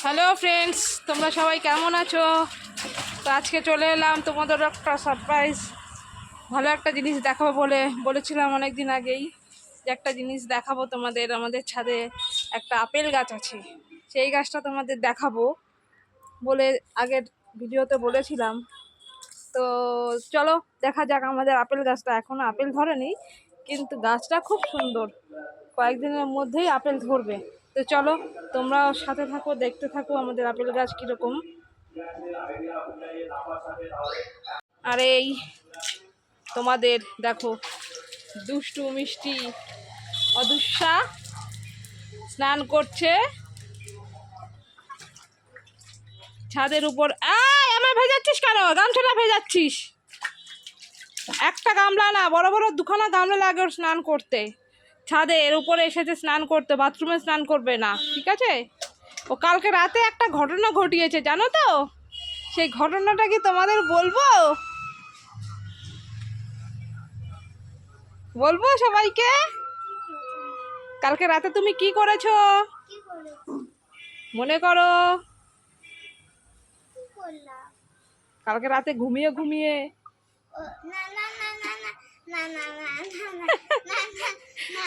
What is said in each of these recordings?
Hello friends, তোমরা সবাই কেমন আছো? তো আজকে চলে এলাম তোমাদের একটা সারপ্রাইজ, ভালো একটা জিনিস দেখাবো বলেছিলাম অনেক দিন আগেই যে একটা জিনিস দেখাবো তোমাদের। আমাদের ছাদে একটা আপেল গাছ আছে, সেই গাছটা তোমাদের দেখাবো বলে আগের ভিডিওতে বলেছিলাম। তো চলো দেখা যাক আমাদের আপেল গাছটা। এখনও আপেল ধরেনি, কিন্তু গাছটা খুব সুন্দর, কয়েকদিনের মধ্যেই আপেল ধরবে। তো চলো তোমরাও সাথে থাকো, দেখতে থাকো আমাদের আপেল গাছ কীরকম। আর এই তোমাদের দেখো দুষ্টু মিষ্টি অদুষা স্নান করছে ছাদের উপর। আমার ভেজাচ্ছিস কেন? গামছাটা ভেজাচ্ছিস। একটা গামলা না, বড় বড় দুখানা গামলা লাগে ওর স্নান করতে। ছাদে এর উপরে এসেছে স্নান করতে, বাথরুমে স্নান করবে না, ঠিক আছে? ও কালকে রাতে একটা ঘটনা ঘটিয়েছে, জানো তো? সেই ঘটনাটা কি তোমাদের বলবো? বলবো সবাইকে? কালকে রাতে তুমি কি করেছো মনে করো? কালকে রাতে ঘুমিয়ে ঘুমিয়ে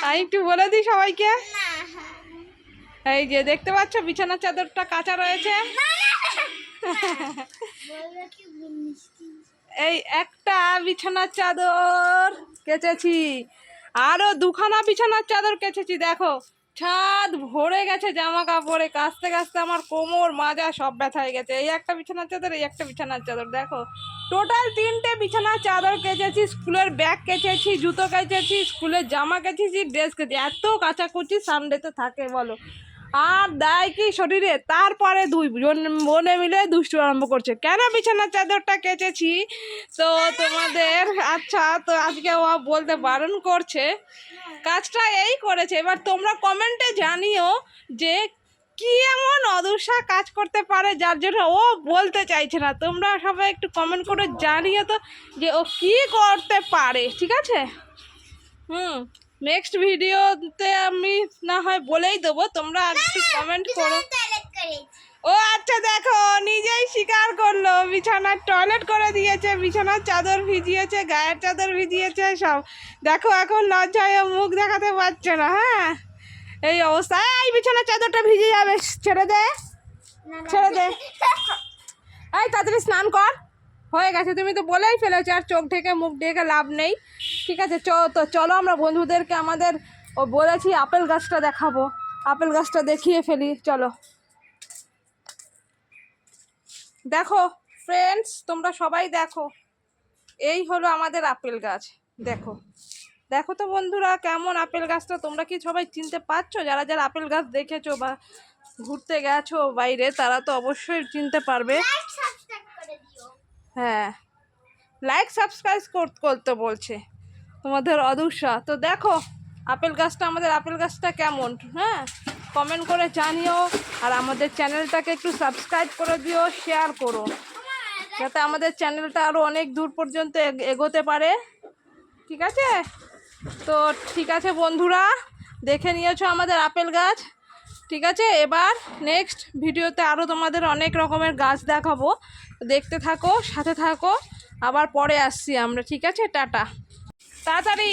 আমি একটু বলে দিই সবাইকে। এই যে দেখতে পাচ্ছ বিছানার চাদরটা কাঁচা রয়েছে। এই একটা বিছানার চাদর কেচেছি, আরো দুখানা বিছানার চাদর কেচেছি। দেখো ছাদ ভরে গেছে জামা কাপড়ে, কাচতে কাচতে আমার কোমর মাজা সব ব্যথা হয়ে গেছে। এই একটা বিছানার চাদর, এই একটা বিছানার চাদর, দেখো টোটাল 3টে বিছানার চাদর কেচেছি। স্কুলের ব্যাগ কেচেছি, জুতো কেচেছি, স্কুলের জামা কেচেছি, ড্রেস কেচেছি। এত কাচাকুচি সানডেতে থাকে বলো? আর দেয় কি শরীরে? তারপরে দুইজন বোনে মিলে দুষ্টু আরম্ভ করছে। কেন বিছানার চাদরটা কেচেছি তো তোমাদের, আচ্ছা তো আজকে ও বলতে বারণ করছে। কাজটা এই করেছে, এবার তোমরা কমেন্টে জানিও যে কি এমন অদুষা কাজ করতে পারে যার জন্য ও বলতে চাইছে না। তোমরা সবাই একটু কমেন্ট করে জানিও তো যে ও কি করতে পারে, ঠিক আছে? নেক্সট ভিডিওতে আমি না হয় বলেই দেবো, তোমরা একটু কমেন্ট করো। ও আচ্ছা, দেখো নিজেই স্বীকার করলো, বিছানার টয়লেট করে দিয়েছে, বিছানার চাদর ভিজিয়েছে, গায়ের চাদর ভিজিয়েছে সব। দেখো এখন লজ্জায় মুখ দেখাতে পারছে না। হ্যাঁ, এই অবস্থায় এই বিছানার চাদরটা ভিজে যাবে। ছেড়ে দে, ছেড়ে দে। এই তাড়াতাড়ি স্নান কর, হয়ে গেছে। তুমি তো বলেই ফেলেছো, আর চোখ ঢেকে মুখ ঢেকে লাভ নেই, ঠিক আছে? তো চলো আমরা বন্ধুদেরকে আমাদের ও বলেছি আপেল গাছটা দেখাবো, আপেল গাছটা দেখিয়ে ফেলি। চলো দেখো ফ্রেন্ডস, তোমরা সবাই দেখো, এই হলো আমাদের আপেল গাছ। দেখো দেখো তো বন্ধুরা কেমন আপেল গাছটা। তোমরা কি সবাই চিনতে পারছো? যারা যারা আপেল গাছ দেখেছো বা ঘুরতে গেছো বাইরে, তারা তো অবশ্যই চিনতে পারবে। হ্যাঁ, লাইক সাবস্ক্রাইব করতে বলছে তোমাদের অদুষা। তো দেখো আপেল গাছটা, আমাদের আপেল গাছটা কেমন, হ্যাঁ কমেন্ট করে জানিও। আর আমাদের চ্যানেলটাকে একটু সাবস্ক্রাইব করে দিও, শেয়ার করো, যাতে আমাদের চ্যানেলটা আরও অনেক দূর পর্যন্ত এগোতে পারে, ঠিক আছে? তো ঠিক আছে বন্ধুরা, দেখে নিয়েছো আমাদের আপেল গাছ, ঠিক আছে? এবার নেক্সট ভিডিওতে আরও তোমাদের অনেক রকমের গাছ দেখাবো, দেখতে থাকো, সাথে থাকো। আবার পরে আসছি আমরা, ঠিক আছে? টাটা, তাড়াতাড়ি।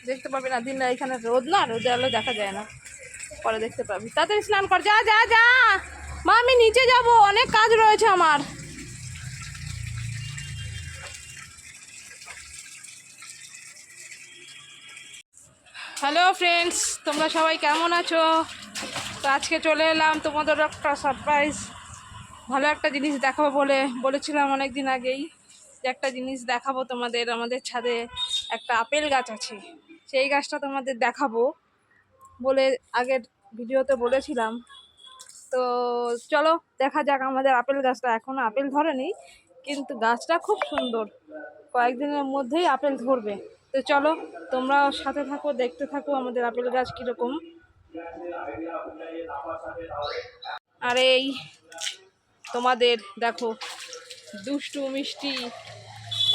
দেখতে পাবি না, দিন এখানে রোদ না, রোদে আলো দেখা যায় না, পরে দেখতে পাবি। তাড়াতাড়ি স্নান কর, যা যা যা। মা আমি নিচে যাব, অনেক কাজ রয়েছে আমার। হ্যালো ফ্রেন্ডস, তোমরা সবাই কেমন আছো? তো আজকে চলে এলাম তোমাদের একটা সারপ্রাইজ, ভালো একটা জিনিস দেখাবো বলেছিলাম অনেক দিন আগেই যে একটা জিনিস দেখাবো তোমাদের। আমাদের ছাদে একটা আপেল গাছ আছে, সেই গাছটা তোমাদের দেখাবো বলে আগের ভিডিওতে বলেছিলাম। তো চলো দেখা যাক আমাদের আপেল গাছটা। এখনও আপেল ধরেনি, কিন্তু গাছটা খুব সুন্দর, কয়েকদিনের মধ্যেই আপেল ধরবে। তো চলো তোমরাও সাথে থাকো, দেখতে থাকো আমাদের আপেল গাছ কীরকম। আর এই তোমাদের দেখো দুষ্টু মিষ্টি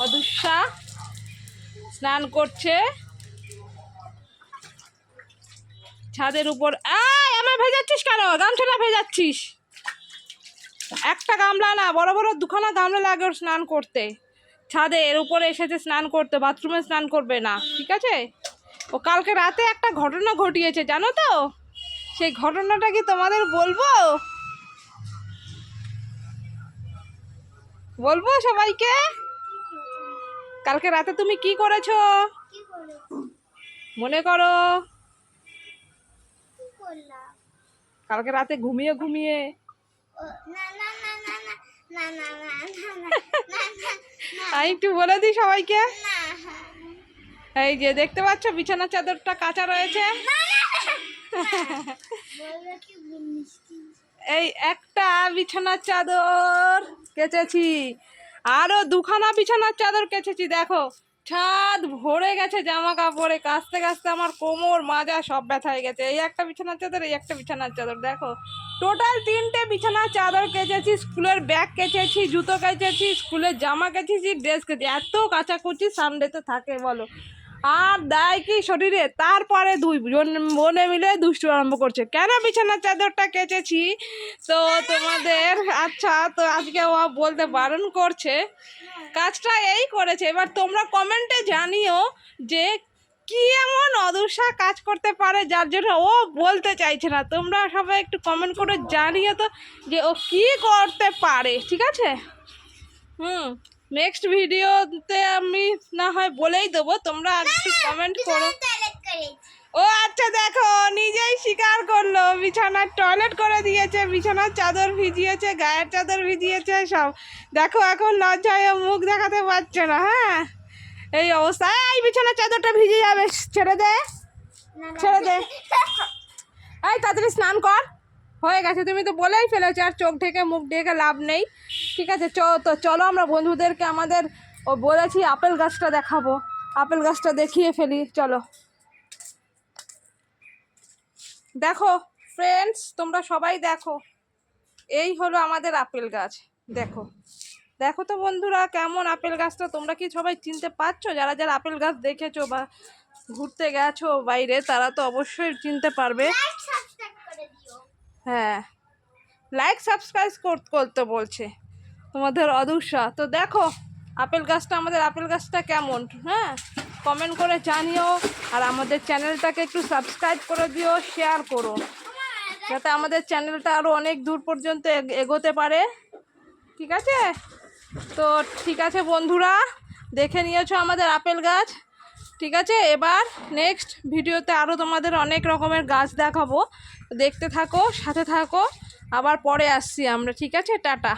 অদুষা স্নান করছে ছাদের উপর। আমার ভেজাচ্ছিস কেন? গামছাটা ভেজাচ্ছিস। একটা গামলা না, বড় বড় দুখানা গামলা লাগে ওর স্নান করতে। ছাদের উপরে এসেছে স্নান করতে, বাথরুমে স্নান করবে না, ঠিক আছে? ও কালকে রাতে একটা ঘটনা ঘটিয়েছে, জানো তো? সেই ঘটনাটা কি তোমাদের বলবো? বলবো সবাইকে? কালকে রাতে তুমি কি করেছো মনে করো? কালকে রাতে ঘুমিয়ে ঘুমিয়ে আমি একটু বলে দিই সবাইকে। এই যে দেখতে পাচ্ছ বিছানার চাদরটা কাঁচা রয়েছে। এই একটা বিছানার চাদর কেচেছি, আরো দুখানা বিছানার চাদর কেচেছি। দেখো ছাদ ভরে গেছে জামা কাপড়ে, কাচতে কাচতে আমার কোমর মাজা সব ব্যথা হয়ে গেছে। এই একটা বিছানার চাদর, এই একটা বিছানার চাদর। দেখো টোটাল 3টে বিছানার চাদর কেচেছি, স্কুলের ব্যাগ কেচেছি, জুতো কেচেছি, স্কুলের জামা কেচেছি, ড্রেস কেচেছি। এত কাচাকুচি সানডেতে থাকে বলো, আর দেয় কি শরীরে? তারপরে দুই বোনে মিলে দুষ্টু আরম্ভ করছে, কেন বিছানার চাদরটা কেচেছি। তো তোমাদের আচ্ছা, তো আজকে ও বলতে বারণ করছে, কাজটা এই করেছে। এবার তোমরা কমেন্টে জানিও যে কি এমন অদুষা কাজ করতে পারে যার জন্য ও বলতে চাইছে না। তোমরা সবাই একটু কমেন্ট করে জানিও তো যে ও কি করতে পারে, ঠিক আছে? নেক্সট ভিডিওতে আমি না হয় বলেই দেবো, তোমরা একটু কমেন্ট করো। ও আচ্ছা, দেখো নিজেই স্বীকার করলো, বিছানার টয়লেট করে দিয়েছে, বিছানার চাদর ভিজিয়েছে, গায়ের চাদর ভিজিয়েছে সব। দেখো এখন লজ্জায় মুখ দেখাতে পারছে না। হ্যাঁ, এই অবস্থা। এই বিছানার চাদরটা ভিজে যাবে, ছেড়ে দে, ছেড়ে দে। এই তাড়াতাড়ি স্নান কর, হয়ে গেছে। তুমি তো বলেই ফেলেছো, আর চোখ ঢেকে মুখ ঢেকে লাভ নেই, ঠিক আছে? তো চলো আমরা বন্ধুদেরকে আমাদের বলেছি আপেল গাছটা দেখাবো, আপেল গাছটা দেখিয়ে ফেলি, চলো। দেখো ফ্রেন্ডস, তোমরা সবাই দেখো, এই হলো আমাদের আপেল গাছ। দেখো দেখো তো বন্ধুরা, কেমন আপেল গাছটা তোমরা কি সবাই চিনতে পারছো? যারা যারা আপেল গাছ দেখেছো বা ঘুরতে গেছো বাইরে, তারা তো অবশ্যই চিনতে পারবে। হ্যাঁ, লাইক সাবস্ক্রাইব করতে বলছে তোমাদের অদুষা। তো দেখো আপেল গাছটা, আমাদের আপেল গাছটা কেমন, হ্যাঁ কমেন্ট করে জানিও। আর আমাদের চ্যানেলটাকে একটু সাবস্ক্রাইব করে দিও, শেয়ার করো, যাতে আমাদের চ্যানেলটা আরও অনেক দূর পর্যন্ত এগোতে পারে, ঠিক আছে? তো ঠিক আছে বন্ধুরা, দেখে নিয়েছো আমাদের আপেল গাছ, ঠিক আছে? এবার নেক্সট ভিডিওতে আরও তোমাদের অনেক রকমের গাছ দেখাবো, দেখতে থাকো, সাথে থাকো। আবার পরে আসছি আমরা, ঠিক আছে? টাটা।